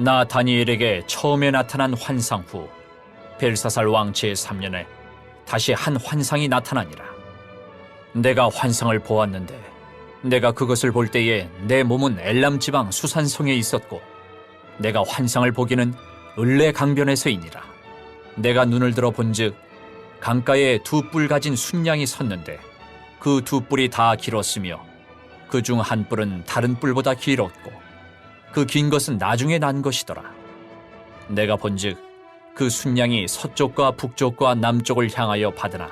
나 다니엘에게 처음에 나타난 환상 후 벨사살 왕 제3년에 다시 한 환상이 나타나니라. 내가 환상을 보았는데 내가 그것을 볼 때에 내 몸은 엘람 지방 수산성에 있었고 내가 환상을 보기는 을레 강변에서이니라. 내가 눈을 들어 본즉 강가에 두 뿔 가진 순양이 섰는데 그 두 뿔이 다 길었으며 그 중 한 뿔은 다른 뿔보다 길었고 그 긴 것은 나중에 난 것이더라. 내가 본즉 그 순양이 서쪽과 북쪽과 남쪽을 향하여 받으나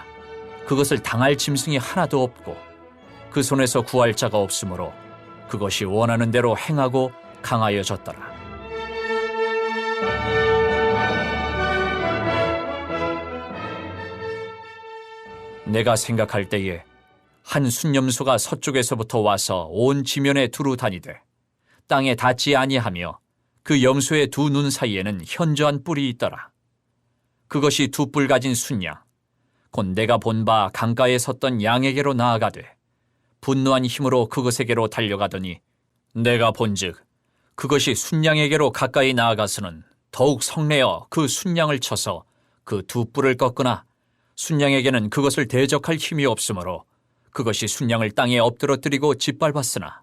그것을 당할 짐승이 하나도 없고 그 손에서 구할 자가 없으므로 그것이 원하는 대로 행하고 강하여졌더라. 내가 생각할 때에 한 순념수가 서쪽에서부터 와서 온 지면에 두루 다니되 땅에 닿지 아니하며 그 염소의 두 눈 사이에는 현저한 뿔이 있더라. 그것이 두 뿔 가진 순양 곧 내가 본 바 강가에 섰던 양에게로 나아가되 분노한 힘으로 그것에게로 달려가더니 내가 본즉 그것이 순양에게로 가까이 나아가서는 더욱 성내어 그 순양을 쳐서 그 두 뿔을 꺾으나 순양에게는 그것을 대적할 힘이 없으므로 그것이 순양을 땅에 엎드러뜨리고 짓밟았으나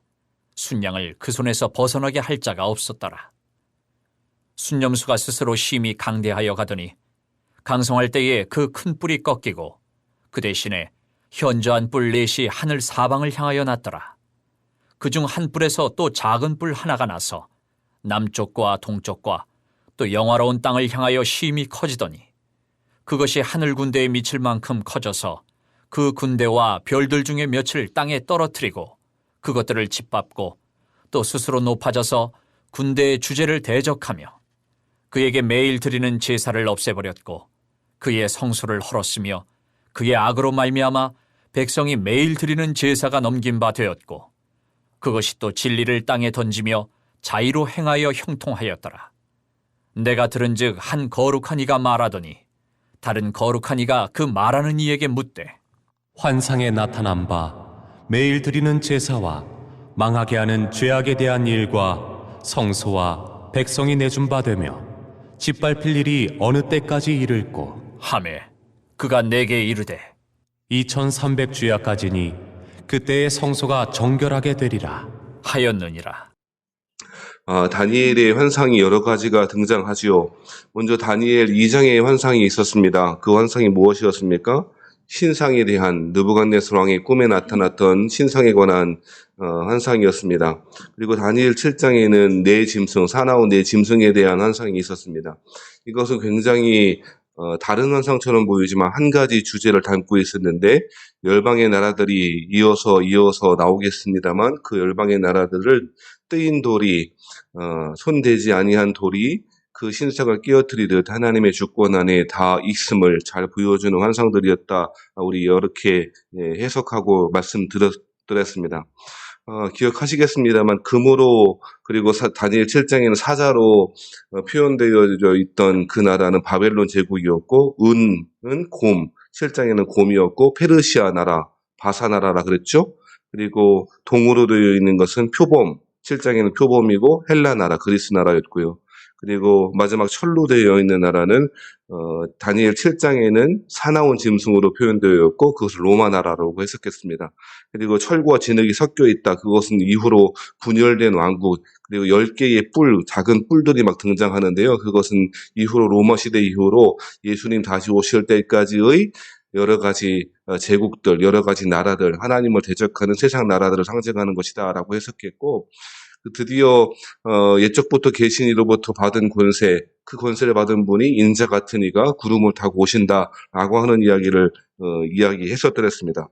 순양을 그 손에서 벗어나게 할 자가 없었더라. 순념수가 스스로 심히 강대하여 가더니 강성할 때에 그 큰 뿔이 꺾이고 그 대신에 현저한 뿔 넷이 하늘 사방을 향하여 났더라. 그중 한 뿔에서 또 작은 뿔 하나가 나서 남쪽과 동쪽과 또 영화로운 땅을 향하여 심히 커지더니 그것이 하늘 군대에 미칠 만큼 커져서 그 군대와 별들 중에 몇을 땅에 떨어뜨리고 그것들을 짓밟고 또 스스로 높아져서 군대의 주제를 대적하며 그에게 매일 드리는 제사를 없애버렸고 그의 성소를 헐었으며 그의 악으로 말미암아 백성이 매일 드리는 제사가 넘긴 바 되었고 그것이 또 진리를 땅에 던지며 자의로 행하여 형통하였더라. 내가 들은즉 한 거룩한 이가 말하더니 다른 거룩한 이가 그 말하는 이에게 묻되 환상에 나타난 바 매일 드리는 제사와 망하게 하는 죄악에 대한 일과 성소와 백성이 내준 바 되며 짓밟힐 일이 어느 때까지 이를꼬 하매 그가 내게 이르되 2300주야까지니 그때의 성소가 정결하게 되리라 하였느니라. 다니엘의 환상이 여러 가지가 등장하지요. 먼저 다니엘 2장의 환상이 있었습니다. 그 환상이 무엇이었습니까? 신상에 대한 느부갓네살 왕의 꿈에 나타났던 신상에 관한 환상이었습니다. 그리고 다니엘 7장에는 네 짐승, 사나운 네 짐승에 대한 환상이 있었습니다. 이것은 굉장히 다른 환상처럼 보이지만 한 가지 주제를 담고 있었는데 열방의 나라들이 이어서 나오겠습니다만 그 열방의 나라들을 뜨인 돌이 손대지 아니한 돌이 그 신상을 깨어뜨리듯 하나님의 주권 안에 다 있음을 잘 보여주는 환상들이었다. 우리 이렇게 해석하고 말씀드렸습니다. 기억하시겠습니다만 금으로 그리고 다니엘 7장에는 사자로 표현되어 있던 그 나라는 바벨론 제국이었고 은은 곰, 7장에는 곰이었고 페르시아 나라, 바사 나라라 그랬죠. 그리고 동으로 되어 있는 것은 표범, 7장에는 표범이고 헬라 나라, 그리스 나라였고요. 그리고 마지막 철로 되어 있는 나라는 다니엘 7장에는 사나운 짐승으로 표현되어 있고 그것을 로마 나라라고 해석했습니다. 그리고 철과 진흙이 섞여 있다. 그것은 이후로 분열된 왕국, 그리고 10개의 작은 뿔들이 막 등장하는데요. 그것은 이후로 로마 시대 이후로 예수님 다시 오실 때까지의 여러 가지 제국들, 여러 가지 나라들, 하나님을 대적하는 세상 나라들을 상징하는 것이다라고 해석했고, 드디어 옛적부터 계신 이로부터 받은 권세, 그 권세를 받은 분이 인자 같은 이가 구름을 타고 오신다라고 하는 이야기를 이야기해서 드렸습니다.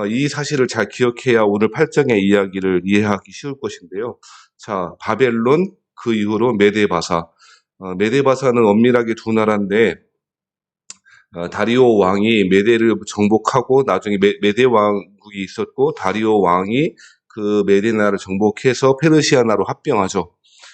이 사실을 잘 기억해야 오늘 8장의 이야기를 이해하기 쉬울 것인데요. 자, 바벨론, 그 이후로 메데바사. 메데바사는 엄밀하게 두 나라인데 다리오 왕이 메데를 정복하고 나중에 메데 왕국이 있었고 다리오 왕이 그 메데 나라를 정복해서 페르시아 나라로 합병하죠.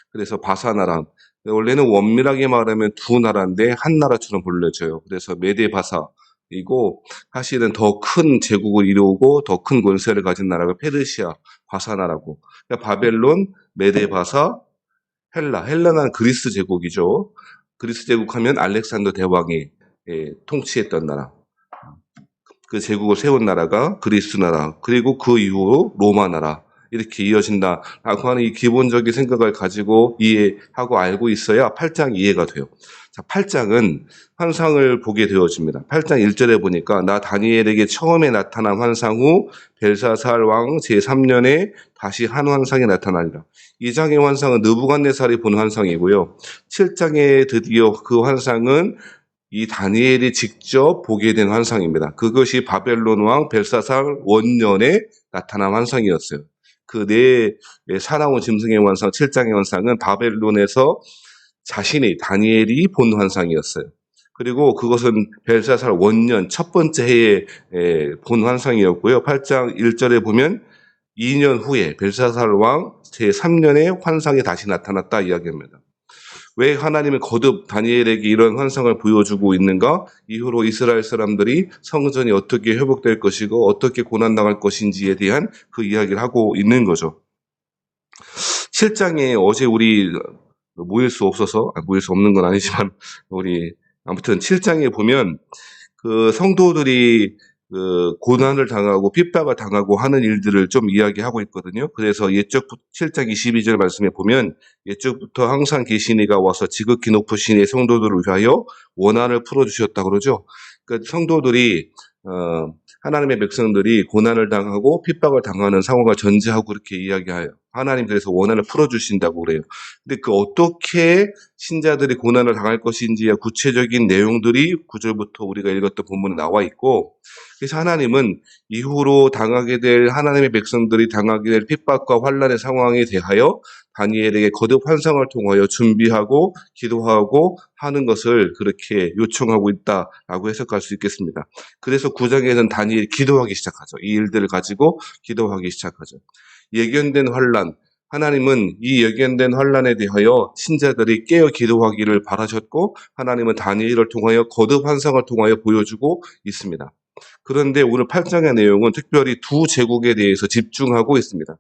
그래서 바사 나라. 원래는 엄밀하게 말하면 두 나라인데 한 나라처럼 불려져요. 그래서 메데 바사이고 사실은 더 큰 제국을 이루고 더 큰 권세를 가진 나라가 페르시아 바사 나라고. 그러니까 바벨론, 메데 바사, 헬라는 그리스 제국이죠. 그리스 제국하면 알렉산더 대왕이 통치했던 나라. 그 제국을 세운 나라가 그리스 나라, 그리고 그 이후로 로마 나라, 이렇게 이어진다라고 하는 이 기본적인 생각을 가지고 이해하고 알고 있어야 8장 이해가 돼요. 자, 8장은 환상을 보게 되어집니다. 8장 1절에 보니까 나 다니엘에게 처음에 나타난 환상 후 벨사살 왕 제3년에 다시 한 환상이 나타나리라. 2장의 환상은 느부갓네살이 본 환상이고요. 7장에 드디어 그 환상은 이 다니엘이 직접 보게 된 환상입니다. 그것이 바벨론 왕 벨사살 원년에 나타난 환상이었어요. 그 네 사나운 짐승의 환상, 7장의 환상은 바벨론에서 자신이 다니엘이 본 환상이었어요. 그리고 그것은 벨사살 원년 첫 번째 해에 본 환상이었고요. 8장 1절에 보면 2년 후에 벨사살 왕 제3년에 환상이 다시 나타났다 이야기합니다. 왜 하나님은 거듭 다니엘에게 이런 환상을 보여주고 있는가? 이후로 이스라엘 사람들이 성전이 어떻게 회복될 것이고 어떻게 고난당할 것인지에 대한 그 이야기를 하고 있는 거죠. 7장에 어제 우리 모일 수 없는 건 아니지만 우리 아무튼 7장에 보면 그 성도들이 그 고난을 당하고 핍박을 당하고 하는 일들을 좀 이야기하고 있거든요. 그래서 7장 22절 말씀에 보면 옛적부터 항상 계신 이가 와서 지극히 높으신 이 성도들을 위하여 원한을 풀어주셨다 그러죠. 그러니까 성도들이 하나님의 백성들이 고난을 당하고 핍박을 당하는 상황을 전제하고 그렇게 이야기해요. 하나님 그래서 원한을 풀어주신다고 그래요. 근데 그 어떻게 신자들이 고난을 당할 것인지의 구체적인 내용들이 9절부터 우리가 읽었던 본문에 나와 있고, 그래서 하나님은 이후로 당하게 될 하나님의 백성들이 당하게 될 핍박과 환난의 상황에 대하여 다니엘에게 거듭 환상을 통하여 준비하고 기도하고 하는 것을 그렇게 요청하고 있다라고 해석할 수 있겠습니다. 그래서 9장에는 다니엘이 기도하기 시작하죠. 이 일들을 가지고 기도하기 시작하죠. 예견된 환난, 하나님은 이 예견된 환난에 대하여 신자들이 깨어 기도하기를 바라셨고 하나님은 다니엘을 통하여 거듭 환상을 통하여 보여주고 있습니다. 그런데 오늘 8장의 내용은 특별히 두 제국에 대해서 집중하고 있습니다.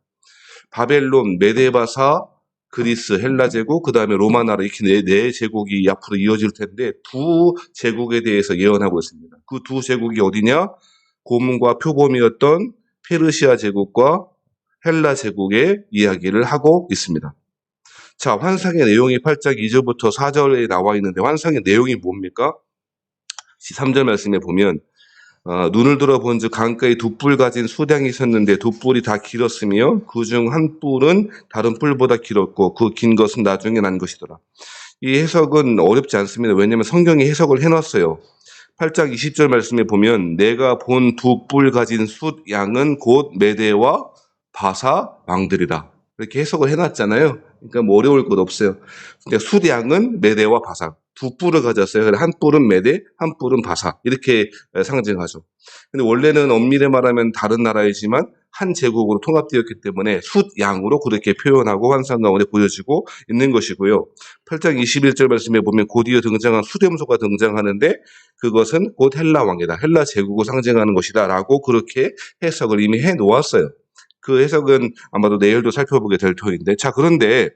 바벨론, 메데바사, 그리스, 헬라 제국, 그 다음에 로마 나라 이렇게 네 제국이 앞으로 이어질 텐데 두 제국에 대해서 예언하고 있습니다. 그 두 제국이 어디냐? 고문과 표범이었던 페르시아 제국과 헬라 제국의 이야기를 하고 있습니다. 자, 환상의 내용이 8장 2절부터 4절에 나와 있는데 환상의 내용이 뭡니까? 3절 말씀에 보면 눈을 들어본 즉 강가에 두 뿔 가진 수량이 있었는데 두 뿔이 다 길었으며 그중 한 뿔은 다른 뿔보다 길었고 그 긴 것은 나중에 난 것이더라. 이 해석은 어렵지 않습니다. 왜냐하면 성경이 해석을 해놨어요. 8장 20절 말씀에 보면 내가 본 두 뿔 가진 숫 양은 곧 메대와 바사 왕들이라. 이렇게 해석을 해놨잖아요. 그러니까 뭐 어려울 것 없어요. 근데 숫 양은 메대와 바사. 두 뿔을 가졌어요. 한 뿔은 메대, 한 뿔은 바사. 이렇게 상징하죠. 근데 원래는 엄밀히 말하면 다른 나라이지만 한 제국으로 통합되었기 때문에 숫 양으로 그렇게 표현하고 환상 가운데 보여지고 있는 것이고요. 8장 21절 말씀에 보면 곧이어 등장한 수렴소가 등장하는데 그것은 곧 헬라 왕이다. 헬라 제국을 상징하는 것이다. 라고 그렇게 해석을 이미 해 놓았어요. 그 해석은 아마도 내일도 살펴보게 될 터인데, 자, 그런데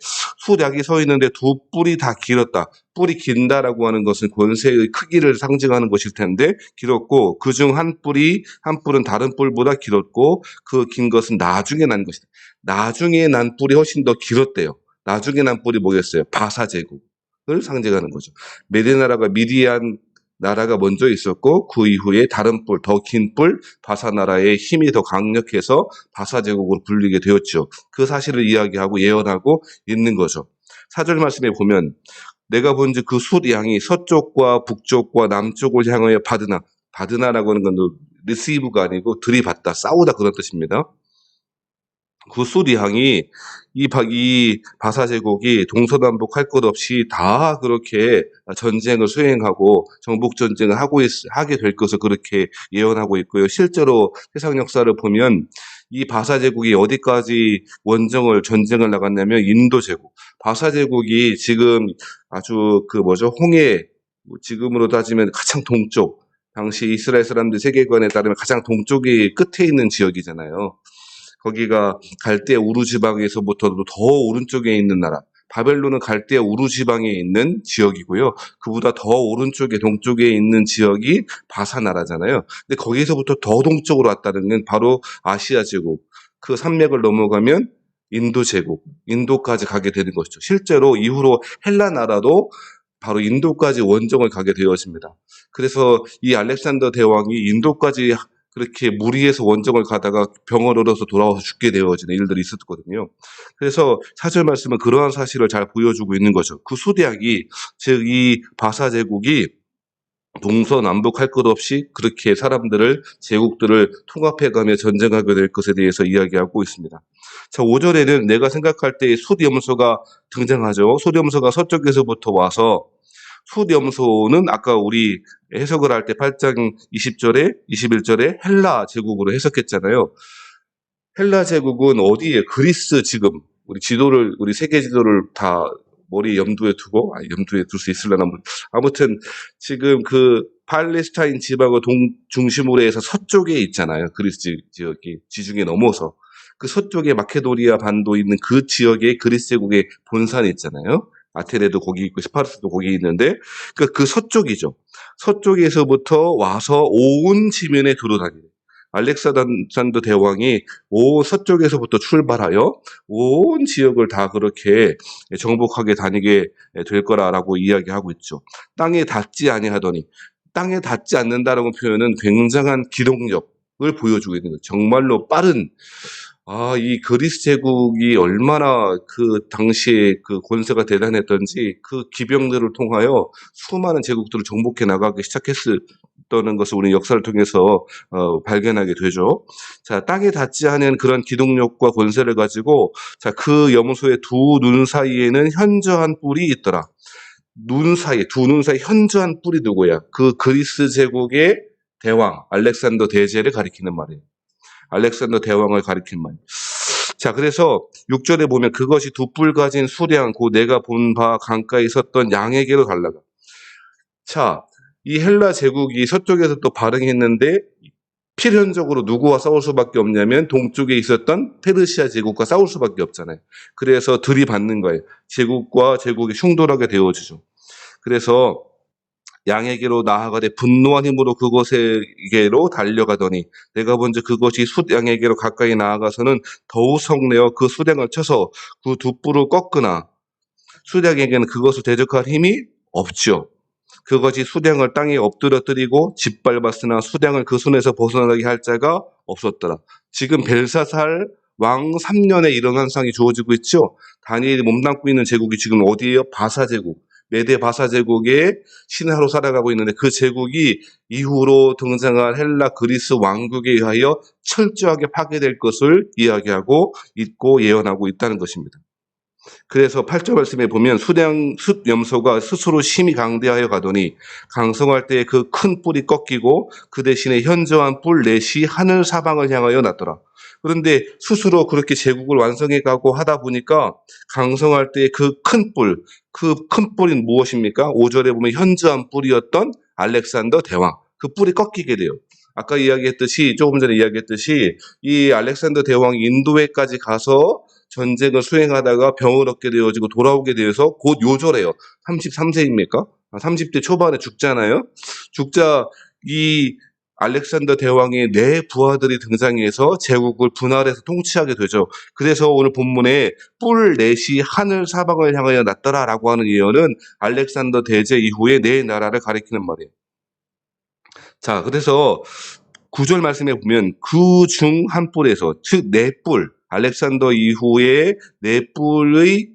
숫약이 서 있는데 두 뿔이 다 길었다. 뿔이 긴다라고 하는 것은 권세의 크기를 상징하는 것일 텐데 길었고 그중 한 뿔은 다른 뿔보다 길었고 그 긴 것은 나중에 난 것이다. 나중에 난 뿔이 훨씬 더 길었대요. 나중에 난 뿔이 뭐였어요? 바사 제국을 상징하는 거죠. 메대 나라가 미디안 나라가 먼저 있었고 그 이후에 다른 뿔, 더 긴 뿔, 바사 나라의 힘이 더 강력해서 바사 제국으로 불리게 되었죠. 그 사실을 이야기하고 예언하고 있는 거죠. 4절 말씀에 보면 내가 본즉 그 숫 양이 서쪽과 북쪽과 남쪽을 향하여 바드나라고 하는 건 리시브가 아니고 들이받다, 싸우다 그런 뜻입니다. 그 숫 양이 이 바사 제국이 동서남북 할 것 없이 다 그렇게 전쟁을 수행하고 정복 전쟁을 하게 될 것을 그렇게 예언하고 있고요. 실제로 세상 역사를 보면 이 바사 제국이 어디까지 전쟁을 나갔냐면 인도 제국. 바사 제국이 지금 아주 홍해, 지금으로 따지면 가장 동쪽, 당시 이스라엘 사람들 세계관에 따르면 가장 동쪽이 끝에 있는 지역이잖아요. 거기가 갈대 우루 지방에서부터도 더 오른쪽에 있는 나라, 바벨론은 갈대아 우루 지방에 있는 지역이고요. 그보다 더 오른쪽에 동쪽에 있는 지역이 바사 나라잖아요. 근데 거기서부터 더 동쪽으로 왔다는 건 바로 아시아 제국. 그 산맥을 넘어가면 인도 제국, 인도까지 가게 되는 것이죠. 실제로 이후로 헬라 나라도 바로 인도까지 원정을 가게 되어집니다. 그래서 이 알렉산더 대왕이 인도까지 그렇게 무리해서 원정을 가다가 병을 얻어서 돌아와서 죽게 되어지는 일들이 있었거든요. 그래서 사절 말씀은 그러한 사실을 잘 보여주고 있는 거죠. 그 수대학이, 즉 이 바사 제국이 동서남북 할 것 없이 그렇게 사람들을, 제국들을 통합해가며 전쟁하게 될 것에 대해서 이야기하고 있습니다. 자, 5절에는 내가 생각할 때 숫염소가 등장하죠. 숫염소가 서쪽에서부터 와서, 숫염소는 아까 우리 해석을 할 때 8장 20절에 21절에 헬라 제국으로 해석했잖아요. 헬라 제국은 어디에? 그리스 지금 우리 세계 지도를 다 머리 염두에 두고, 염두에 둘 수 있으려나 아무튼 지금 그 팔레스타인 지방을 중심으로 해서 서쪽에 있잖아요. 그리스 지역이 지중해 넘어서 그 서쪽에 마케도니아 반도 있는 그 지역에 그리스 제국의 본산이 있잖아요. 아테네도 거기 있고 스파르타도 거기 있는데 그 서쪽이죠. 서쪽에서부터 와서 온 지면에 두루다니는 알렉산더 대왕이 서쪽에서부터 출발하여 온 지역을 다 그렇게 정복하게 다니게 될 거라고 이야기하고 있죠. 땅에 닿지 아니하더니, 땅에 닿지 않는다라는 표현은 굉장한 기동력을 보여주고 있는 거죠. 정말로 빠른, 이 그리스 제국이 얼마나 그 당시에 그 권세가 대단했던지 그 기병들을 통하여 수많은 제국들을 정복해 나가기 시작했다는 것을 우리 역사를 통해서 발견하게 되죠. 자, 땅에 닿지 않은 그런 기동력과 권세를 가지고, 자, 그 염소의 두 눈 사이에는 현저한 뿔이 있더라. 두 눈 사이 현저한 뿔이 누구야? 그 그리스 제국의 대왕 알렉산더 대제를 가리키는 말이에요. 알렉산더 대왕을 가리킨 말. 자, 그래서 6절에 보면 그것이 두 뿔 가진 수량 곧 내가 본 바 강가에 있었던 양에게로 달라가. 자, 이 헬라 제국이 서쪽에서 또 발흥했는데 필연적으로 누구와 싸울 수밖에 없냐면 동쪽에 있었던 페르시아 제국과 싸울 수밖에 없잖아요. 그래서 들이받는 거예요. 제국과 제국이 충돌하게 되어지죠. 그래서 양에게로 나아가되 분노한 힘으로 그곳에게로 달려가더니 내가 먼저 그것이 숫양에게로 가까이 나아가서는 더욱 성내어 그 수량을 쳐서 그 두 뿔을 꺾으나 숫양에게는 그것을 대적할 힘이 없죠. 그것이 수량을 땅에 엎드러뜨리고 짓밟았으나 수량을 그 손에서 벗어나게 할 자가 없었더라. 지금 벨사살 왕 3년에 이런 현상이 주어지고 있죠. 다니엘이 몸담고 있는 제국이 지금 어디예요? 바사 제국. 메데 바사 제국의 신하로 살아가고 있는데 그 제국이 이후로 등장할 헬라 그리스 왕국에 의하여 철저하게 파괴될 것을 이야기하고 있고 예언하고 있다는 것입니다. 그래서 8절 말씀에 보면 숫염소가 스스로 심히 강대하여 가더니 강성할 때에 그 큰 뿔이 꺾이고 그 대신에 현저한 뿔 넷이 하늘 사방을 향하여 났더라. 그런데 스스로 그렇게 제국을 완성해 가고 하다 보니까 강성할 때에 그 큰 뿔이 무엇입니까? 5절에 보면 현저한 뿔이었던 알렉산더 대왕. 그 뿔이 꺾이게 돼요. 아까 조금 전에 이야기했듯이 이 알렉산더 대왕이 인도에까지 가서 전쟁을 수행하다가 병을 얻게 되어지고 돌아오게 되어서 곧 요절해요. 33세입니까? 30대 초반에 죽잖아요. 죽자 이 알렉산더 대왕의 네 부하들이 등장해서 제국을 분할해서 통치하게 되죠. 그래서 오늘 본문에 뿔 넷이 하늘 사방을 향하여 났더라라고 하는 예언은 알렉산더 대제 이후에 네 나라를 가리키는 말이에요. 자, 그래서 9절 말씀에 보면 그 중 한 뿔에서, 즉 네 뿔, 알렉산더 이후에 네 뿔의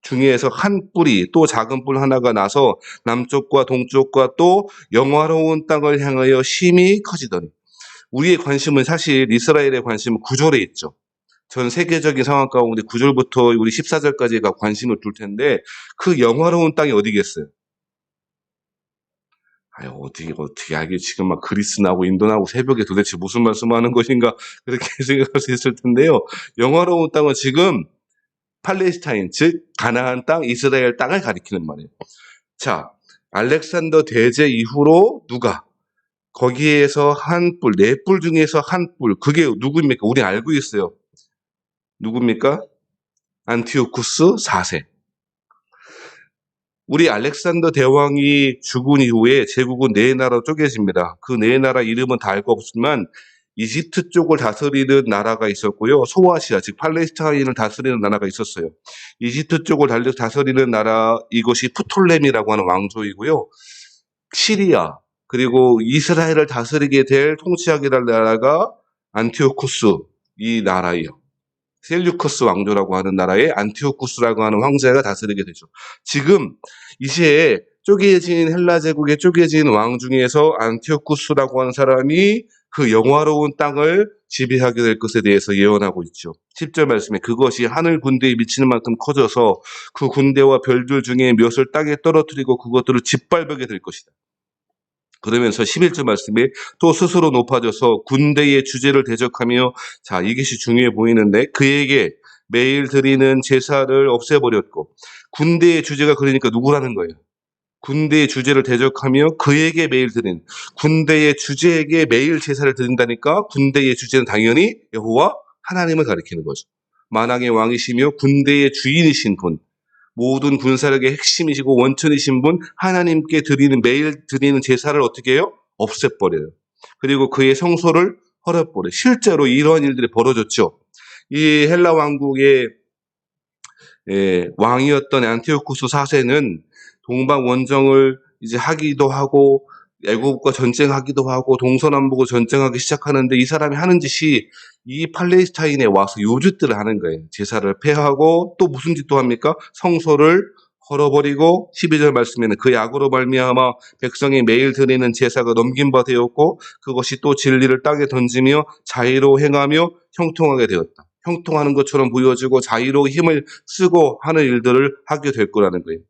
중에서 한 뿔이 또 작은 뿔 하나가 나서 남쪽과 동쪽과 또 영화로운 땅을 향하여 심히 커지더니, 우리의 관심은 사실 이스라엘의 관심은 9절에 있죠. 전 세계적인 상황 가운데 9절부터 우리 14절까지가 관심을 둘 텐데 그 영화로운 땅이 어디겠어요? 어떻게 알게 지금 막 그리스 나오고 인도 나오고 새벽에 도대체 무슨 말씀하는 것인가 그렇게 생각할 수 있을 텐데요. 영화로운 땅은 지금 팔레스타인, 즉 가나안 땅, 이스라엘 땅을 가리키는 말이에요. 자, 알렉산더 대제 이후로 누가 거기에서 한 뿔, 네 뿔 중에서 한 뿔, 그게 누구입니까? 우리 알고 있어요. 누굽니까? 안티오쿠스 4세. 우리 알렉산더 대왕이 죽은 이후에 제국은 네 나라로 쪼개집니다. 그 네 나라 이름은 다 알 거 없지만 이집트 쪽을 다스리는 나라가 있었고요. 소아시아, 즉 팔레스타인을 다스리는 나라가 있었어요. 이집트 쪽을 다스리는 나라, 이것이 프톨레미라고 하는 왕조이고요. 시리아, 그리고 이스라엘을 다스리게 될 통치하게 될 나라가 안티오쿠스, 이 나라예요. 셀류커스 왕조라고 하는 나라의 안티오쿠스라고 하는 황제가 다스리게 되죠. 지금 이제 쪼개진 헬라 제국의 쪼개진 왕 중에서 안티오쿠스라고 하는 사람이 그 영화로운 땅을 지배하게 될 것에 대해서 예언하고 있죠. 10절 말씀에 그것이 하늘 군대에 미치는 만큼 커져서 그 군대와 별들 중에 몇을 땅에 떨어뜨리고 그것들을 짓밟게 될 것이다. 그러면서 11절 말씀에 또 스스로 높아져서 군대의 주제를 대적하며, 자, 이것이 중요해 보이는데, 그에게 매일 드리는 제사를 없애버렸고, 군대의 주제가 그러니까 누구라는 거예요? 군대의 주제를 대적하며 그에게 매일 드리는, 군대의 주제에게 매일 제사를 드린다니까 군대의 주제는 당연히 여호와 하나님을 가리키는 거죠. 만왕의 왕이시며 군대의 주인이신 분, 모든 군사력의 핵심이시고 원천이신 분 하나님께 매일 드리는 제사를 어떻게 해요? 없애버려요. 그리고 그의 성소를 헐어버려요. 실제로 이러한 일들이 벌어졌죠. 이 헬라 왕국의 왕이었던 안티오쿠스 4세는 동방 원정을 이제 하기도 하고 애국과 전쟁하기도 하고 동서남북을 전쟁하기 시작하는데, 이 사람이 하는 짓이 이 팔레스타인에 와서 요짓들을 하는 거예요. 제사를 폐하고 또 무슨 짓도 합니까? 성소를 헐어버리고 12절 말씀에는 그 악으로 말미암아 백성이 매일 드리는 제사가 넘긴 바 되었고 그것이 또 진리를 땅에 던지며 자의로 행하며 형통하게 되었다. 형통하는 것처럼 보여지고 자의로 힘을 쓰고 하는 일들을 하게 될 거라는 거예요.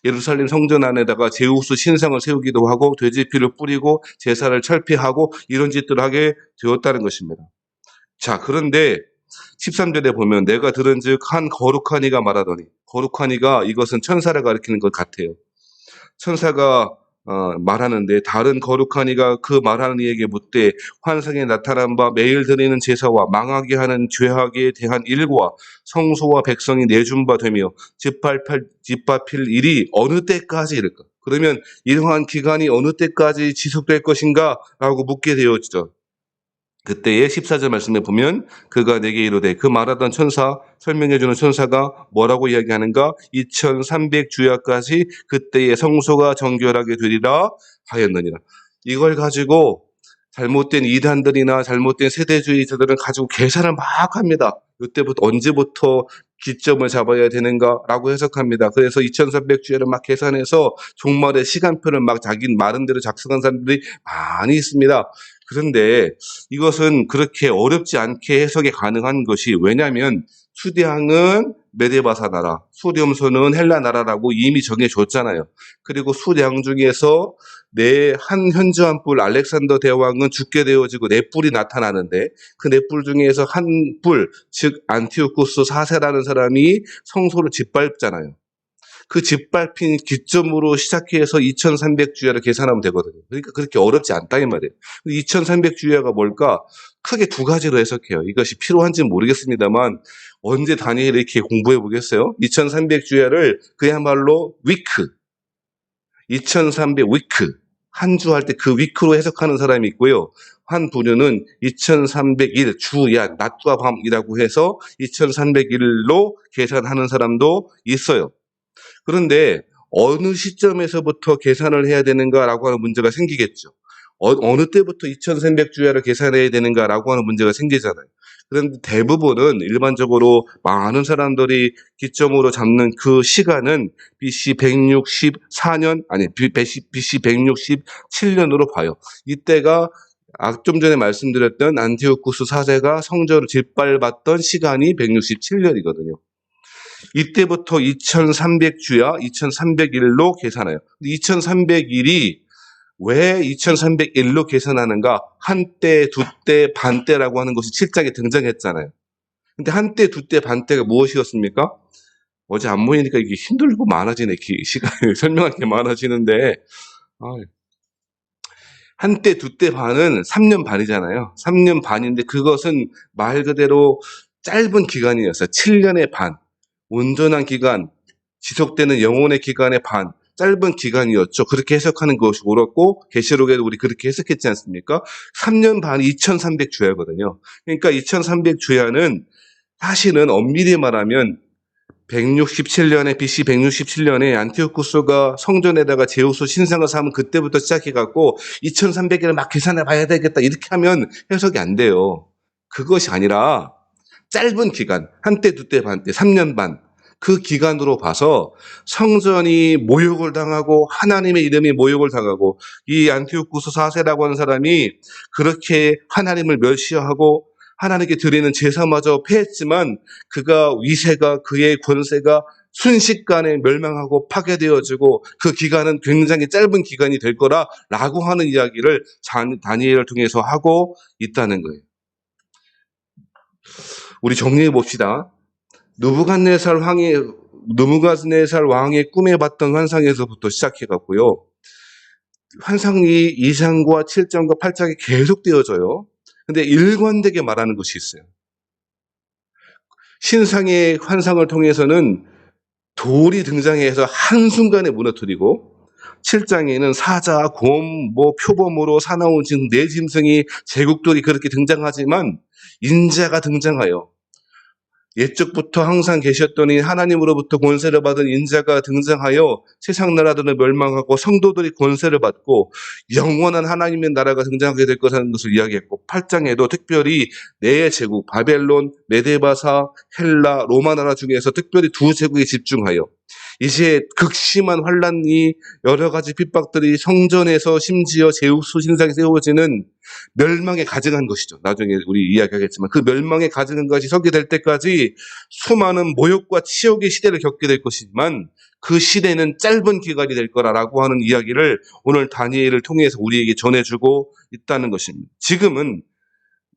예루살렘 성전 안에다가 제우스 신상을 세우기도 하고 돼지피를 뿌리고 제사를 철폐하고 이런 짓들을 하게 되었다는 것입니다. 자, 그런데 13절에 보면 내가 들은즉 한 거룩한 이가 말하더니, 거룩한 이가 이것은 천사를 가리키는 것 같아요. 천사가 말하는데, 다른 거룩한 이가 그 말하는 이에게 묻되 환상에 나타난 바 매일 드리는 제사와 망하게 하는 죄악에 대한 일과 성소와 백성이 내준 바 되며 짓밟힐 일이 어느 때까지 이를까? 그러면 이러한 기간이 어느 때까지 지속될 것인가? 라고 묻게 되어지죠. 그때의 14절 말씀에 보면 그가 내게 이르되, 그 말하던 천사, 설명해주는 천사가 뭐라고 이야기하는가? 2300주야까지 그때의 성소가 정결하게 되리라 하였느니라. 이걸 가지고 잘못된 이단들이나 잘못된 세대주의자들은 가지고 계산을 막 합니다. 이때부터 언제부터 기점을 잡아야 되는가라고 해석합니다. 그래서 2300주야를 막 계산해서 종말의 시간표를 막 자기 마른 대로 작성한 사람들이 많이 있습니다. 그런데 이것은 그렇게 어렵지 않게 해석이 가능한 것이, 왜냐하면 수량은 메데바사 나라, 수렴소는 헬라 나라라고 이미 정해줬잖아요. 그리고 수량 중에서 한 현저한 뿔, 알렉산더 대왕은 죽게 되어지고 네 뿔이 나타나는데, 그 네 뿔 중에서 한 뿔, 즉 안티오쿠스 4세라는 사람이 성소를 짓밟잖아요. 그 짓밟힌 기점으로 시작해서 2300주야를 계산하면 되거든요. 그러니까 그렇게 어렵지 않다 이 말이에요. 2300주야가 뭘까? 크게 두 가지로 해석해요. 이것이 필요한지는 모르겠습니다만 언제 다니엘이 이렇게 공부해 보겠어요? 2300주야를 그야말로 위크, 2300 위크, 한 주 할 때 그 위크로 해석하는 사람이 있고요. 한 부류는 2301 주야, 낮과 밤이라고 해서 2301로 계산하는 사람도 있어요. 그런데 어느 시점에서부터 계산을 해야 되는가라고 하는 문제가 생기겠죠. 어느 때부터 2300주야를 계산해야 되는가라고 하는 문제가 생기잖아요. 그런데 대부분은 일반적으로 많은 사람들이 기점으로 잡는 그 시간은 BC 164년, BC 167년으로 봐요. 이때가 좀 전에 말씀드렸던 안티오쿠스 4세가 성전을 짓밟았던 시간이 167년이거든요. 이때부터 2300주야, 2301로 계산해요. 2301이 왜 2301로 계산하는가? 한때, 두때, 반때라고 하는 것이 7장에 등장했잖아요. 근데 한때, 두때, 반때가 무엇이었습니까? 어제 안 모이니까 이게 힘들고 많아지네. 시간을 설명할 게 많아지는데, 한때, 두때, 반은 3년 반이잖아요. 3년 반인데 그것은 말 그대로 짧은 기간이었어요. 7년의 반. 온전한 기간, 지속되는 영혼의 기간의 반, 짧은 기간이었죠. 그렇게 해석하는 것이 옳았고 계시록에도 우리 그렇게 해석했지 않습니까? 3년 반이 2300주야거든요. 그러니까 2300주야는 사실은 엄밀히 말하면 167년에 BC 167년에 안티오쿠스가 성전에다가 제우스 신상을 삼은 그때부터 시작해갖고 2300일을 막 계산해 봐야 되겠다 이렇게 하면 해석이 안 돼요. 그것이 아니라 짧은 기간, 한때, 두때, 반때, 3년 반, 그 기간으로 봐서 성전이 모욕을 당하고 하나님의 이름이 모욕을 당하고 이 안티오쿠스 4세라고 하는 사람이 그렇게 하나님을 멸시하고 하나님께 드리는 제사마저 폐했지만 그가 위세가 그의 권세가 순식간에 멸망하고 파괴되어지고 그 기간은 굉장히 짧은 기간이 될 거라라고 하는 이야기를 다니엘을 통해서 하고 있다는 거예요. 우리 정리해 봅시다. 느부갓네살 왕의 꿈에 봤던 환상에서부터 시작해 갔고요. 환상이 2장과 7장과 8장이 계속 되어져요. 근데 일관되게 말하는 것이 있어요. 신상의 환상을 통해서는 돌이 등장해서 한순간에 무너뜨리고 7장에는 사자, 곰, 표범으로 사나운 네 짐승이 제국돌이 그렇게 등장하지만 인자가 등장하여 옛적부터 항상 계셨더니 하나님으로부터 권세를 받은 인자가 등장하여 세상 나라들은 멸망하고 성도들이 권세를 받고 영원한 하나님의 나라가 등장하게 될 것이라는 것을 이야기했고 8장에도 특별히 네 제국 바벨론, 메데바사, 헬라, 로마 나라 중에서 특별히 두 제국에 집중하여 이제 극심한 환란이 여러 가지 핍박들이 성전에서 심지어 제우스 신상에 세워지는 멸망에 가증한 것이죠. 나중에 우리 이야기하겠지만 그 멸망에 가증한 것이 서게 될 때까지 수많은 모욕과 치욕의 시대를 겪게 될 것이지만 그 시대는 짧은 기간이 될 거라고 하는 이야기를 오늘 다니엘을 통해서 우리에게 전해주고 있다는 것입니다. 지금은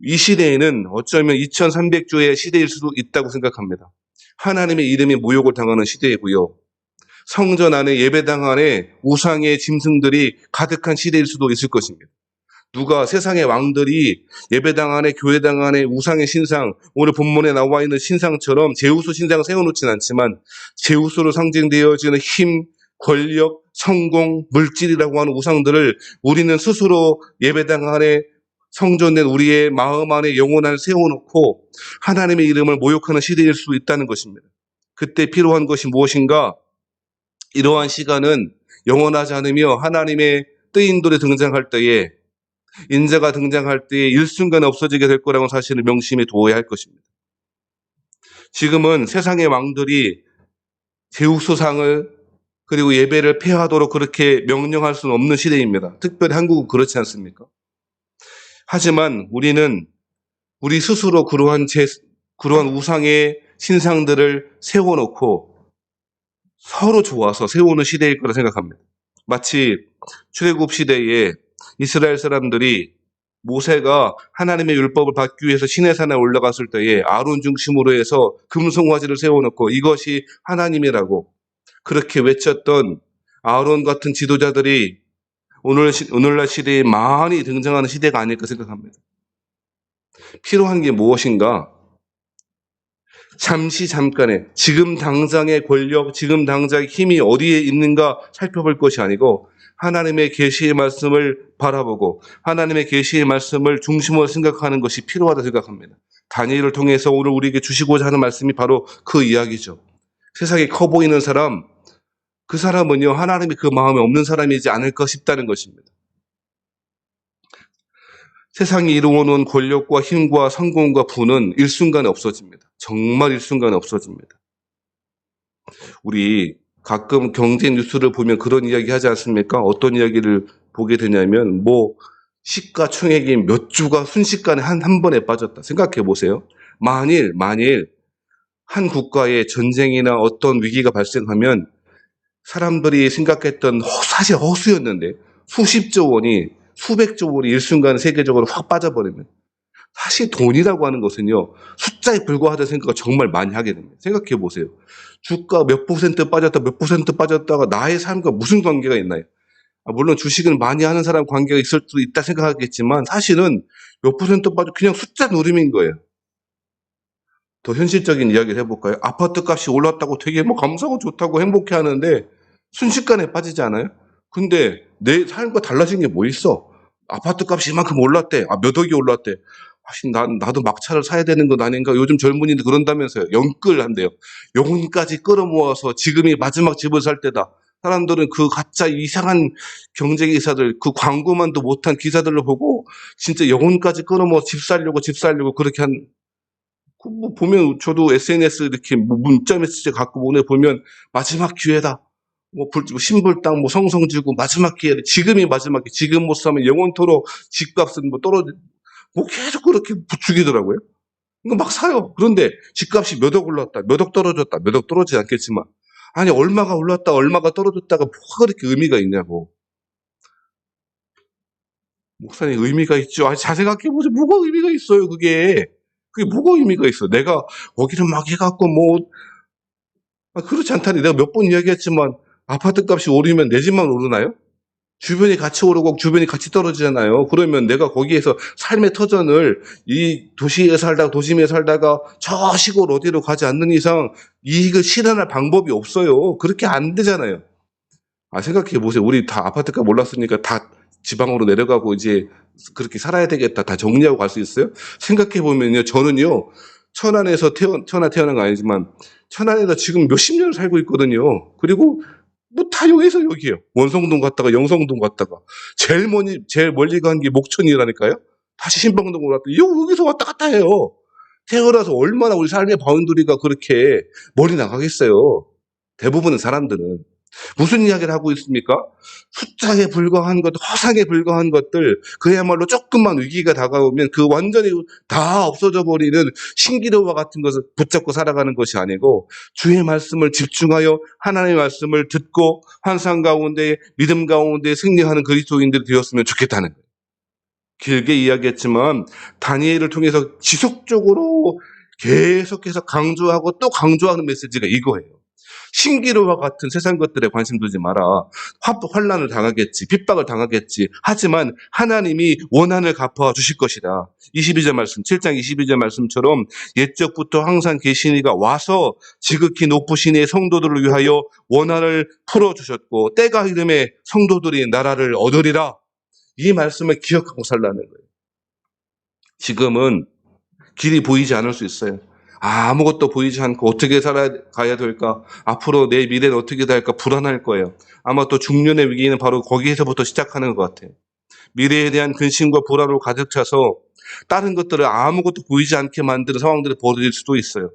이 시대에는 어쩌면 2300주의 시대일 수도 있다고 생각합니다. 하나님의 이름이 모욕을 당하는 시대이고요. 성전 안에 예배당 안에 우상의 짐승들이 가득한 시대일 수도 있을 것입니다. 누가 세상의 왕들이 예배당 안에 교회당 안에 우상의 신상, 오늘 본문에 나와 있는 신상처럼 제우스 신상을 세워놓지는 않지만 제우스로 상징되어지는 힘, 권력, 성공, 물질이라고 하는 우상들을 우리는 스스로 예배당 안에 성전된 우리의 마음 안에 영혼 안에 세워놓고 하나님의 이름을 모욕하는 시대일 수 있다는 것입니다. 그때 필요한 것이 무엇인가? 이러한 시간은 영원하지 않으며 하나님의 뜨인돌이 등장할 때에 인자가 등장할 때에 일순간에 없어지게 될 거라고 사실을 명심해 두어야 할 것입니다. 지금은 세상의 왕들이 제우스상을 그리고 예배를 폐하도록 그렇게 명령할 수는 없는 시대입니다. 특별히 한국은 그렇지 않습니까? 하지만 우리는 우리 스스로 그러한 우상의 신상들을 세워놓고 서로 좋아서 세우는 시대일 거라 생각합니다. 마치 출애굽 시대에 이스라엘 사람들이 모세가 하나님의 율법을 받기 위해서 시내산에 올라갔을 때에 아론 중심으로 해서 금송화지를 세워놓고 이것이 하나님이라고 그렇게 외쳤던 아론 같은 지도자들이 오늘날 시대에 많이 등장하는 시대가 아닐까 생각합니다. 필요한 게 무엇인가? 잠깐의 지금 당장의 권력, 지금 당장의 힘이 어디에 있는가 살펴볼 것이 아니고 하나님의 계시의 말씀을 바라보고 하나님의 계시의 말씀을 중심으로 생각하는 것이 필요하다 생각합니다. 다니엘을 통해서 오늘 우리에게 주시고자 하는 말씀이 바로 그 이야기죠. 세상에 커 보이는 사람, 그 사람은요 하나님이 그 마음에 없는 사람이지 않을까 싶다는 것입니다. 세상이 이루어놓은 권력과 힘과 성공과 부는 일순간에 없어집니다. 정말 일순간에 없어집니다. 우리 가끔 경제 뉴스를 보면 그런 이야기 하지 않습니까? 어떤 이야기를 보게 되냐면 시가총액이 몇 주가 순식간에 한 번에 빠졌다. 생각해 보세요. 만일 한 국가에 전쟁이나 어떤 위기가 발생하면 사람들이 생각했던 사실 허수였는데 수십조 원이 수백조 원이 일순간에 세계적으로 확 빠져버리면 사실 돈이라고 하는 것은요 숫자에 불과하다는 생각을 정말 많이 하게 됩니다. 생각해 보세요. 주가 몇 퍼센트 빠졌다 몇 퍼센트 빠졌다가 나의 삶과 무슨 관계가 있나요? 물론 주식은 많이 하는 사람 관계가 있을 수도 있다 생각하겠지만 사실은 몇 퍼센트 빠져 그냥 숫자 노름인 거예요. 더 현실적인 이야기를 해볼까요? 아파트 값이 올랐다고 되게 감사하고 좋다고 행복해 하는데 순식간에 빠지지 않아요? 근데 내 삶과 달라진 게 뭐 있어? 아파트 값이 이만큼 올랐대. 몇 억이 올랐대. 나도 막차를 사야 되는 건 아닌가? 요즘 젊은이들 그런다면서요. 영끌한대요. 영혼까지 끌어모아서 지금이 마지막 집을 살 때다. 사람들은 그 가짜 이상한 경제 기사들, 그 광고만도 못한 기사들을 보고 진짜 영혼까지 끌어모아 집 살려고 그렇게 뭐 보면 저도 SNS 이렇게 뭐 문자 메시지 갖고 보면 마지막 기회다. 신불당 성성지고 마지막 기회, 지금이 마지막 기회, 지금 못 사면 영원토록 집값은 뭐 계속 그렇게 부추기더라고요. 이거 막 사요. 그런데 집값이 몇 억 올랐다, 몇 억 떨어졌다, 몇 억 떨어지지 않겠지만, 아니, 얼마가 올랐다, 얼마가 떨어졌다가 뭐가 그렇게 의미가 있냐고. 목사님, 의미가 있죠. 아니, 잘 생각해보세요. 뭐가 의미가 있어요, 그게. 그게 뭐가 의미가 있어. 내가 거기를 막 해갖고 그렇지 않다니. 내가 몇 번 이야기했지만, 아파트 값이 오르면 내 집만 오르나요? 주변이 같이 오르고 주변이 같이 떨어지잖아요. 그러면 내가 거기에서 삶의 터전을 이 도심에 살다가 저 시골 어디로 가지 않는 이상 이익을 실현할 방법이 없어요. 그렇게 안 되잖아요. 생각해 보세요. 우리 다 아파트값 올랐으니까 다 지방으로 내려가고 이제 그렇게 살아야 되겠다. 다 정리하고 갈 수 있어요? 생각해 보면요. 저는요. 천안 태어난 거 아니지만 천안에서 지금 몇십 년을 살고 있거든요. 그리고 다 여기서 여기요. 원성동 갔다가 영성동 갔다가 제일 멀리 간 게 목천이라니까요. 다시 신방동으로 왔다. 여기서 왔다 갔다 해요. 태어나서 얼마나 우리 삶의 바운더리가 그렇게 멀리 나가겠어요. 대부분의 사람들은. 무슨 이야기를 하고 있습니까? 숫자에 불과한 것, 허상에 불과한 것들, 그야말로 조금만 위기가 다가오면 그 완전히 다 없어져 버리는 신기루와 같은 것을 붙잡고 살아가는 것이 아니고 주의 말씀을 집중하여 하나님의 말씀을 듣고 환상 가운데 믿음 가운데 승리하는 그리스도인들이 되었으면 좋겠다는 거예요. 길게 이야기했지만 다니엘을 통해서 지속적으로 계속해서 강조하고 또 강조하는 메시지가 이거예요. 신기루와 같은 세상 것들에 관심 두지 마라. 환난을 당하겠지, 핍박을 당하겠지. 하지만 하나님이 원한을 갚아 주실 것이다. 22절 말씀, 7장 22절 말씀처럼 옛적부터 항상 계신 이가 와서 지극히 높으신 이의 성도들을 위하여 원한을 풀어주셨고 때가 이름에 성도들이 나라를 얻으리라. 이 말씀을 기억하고 살라는 거예요. 지금은 길이 보이지 않을 수 있어요. 아무것도 보이지 않고 어떻게 살아가야 될까? 앞으로 내 미래는 어떻게 될까? 불안할 거예요. 아마 또 중년의 위기는 바로 거기에서부터 시작하는 것 같아요. 미래에 대한 근심과 불안으로 가득 차서 다른 것들을 아무것도 보이지 않게 만드는 상황들이 벌어질 수도 있어요.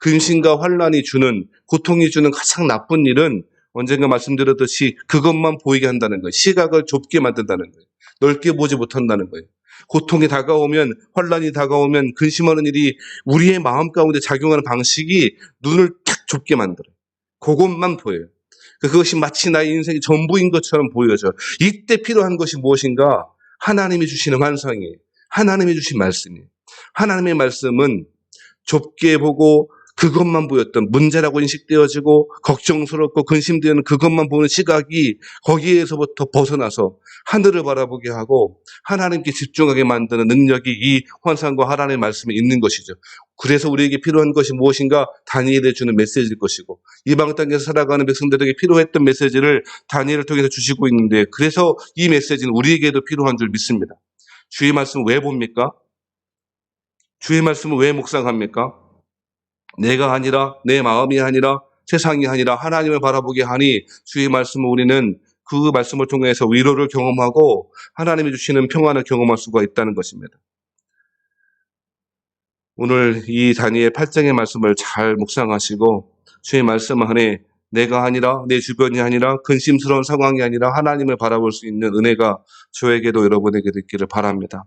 근심과 환란이 주는, 고통이 주는 가장 나쁜 일은 언젠가 말씀드렸듯이 그것만 보이게 한다는 거예요. 시각을 좁게 만든다는 거예요. 넓게 보지 못한다는 거예요. 고통이 다가오면, 환란이 다가오면 근심하는 일이 우리의 마음 가운데 작용하는 방식이 눈을 탁 좁게 만들어요. 그것만 보여요. 그것이 마치 나의 인생이 전부인 것처럼 보여져요. 이때 필요한 것이 무엇인가? 하나님이 주시는 환상이에요. 하나님이 주신 말씀이에요. 하나님의 말씀은 좁게 보고 그것만 보였던 문제라고 인식되어지고 걱정스럽고 근심되는 그것만 보는 시각이 거기에서부터 벗어나서 하늘을 바라보게 하고 하나님께 집중하게 만드는 능력이 이 환상과 하나님의 말씀에 있는 것이죠. 그래서 우리에게 필요한 것이 무엇인가? 다니엘에 주는 메시지일 것이고 이방 땅에서 살아가는 백성들에게 필요했던 메시지를 다니엘을 통해서 주시고 있는데 그래서 이 메시지는 우리에게도 필요한 줄 믿습니다. 주의 말씀 왜 봅니까? 주의 말씀을 왜 묵상합니까? 내가 아니라 내 마음이 아니라 세상이 아니라 하나님을 바라보게 하니 주의 말씀을 우리는 그 말씀을 통해서 위로를 경험하고 하나님이 주시는 평안을 경험할 수가 있다는 것입니다. 오늘 이 다니엘 8장의 말씀을 잘 묵상하시고 주의 말씀 안에 내가 아니라 내 주변이 아니라 근심스러운 상황이 아니라 하나님을 바라볼 수 있는 은혜가 저에게도 여러분에게 있기를 바랍니다.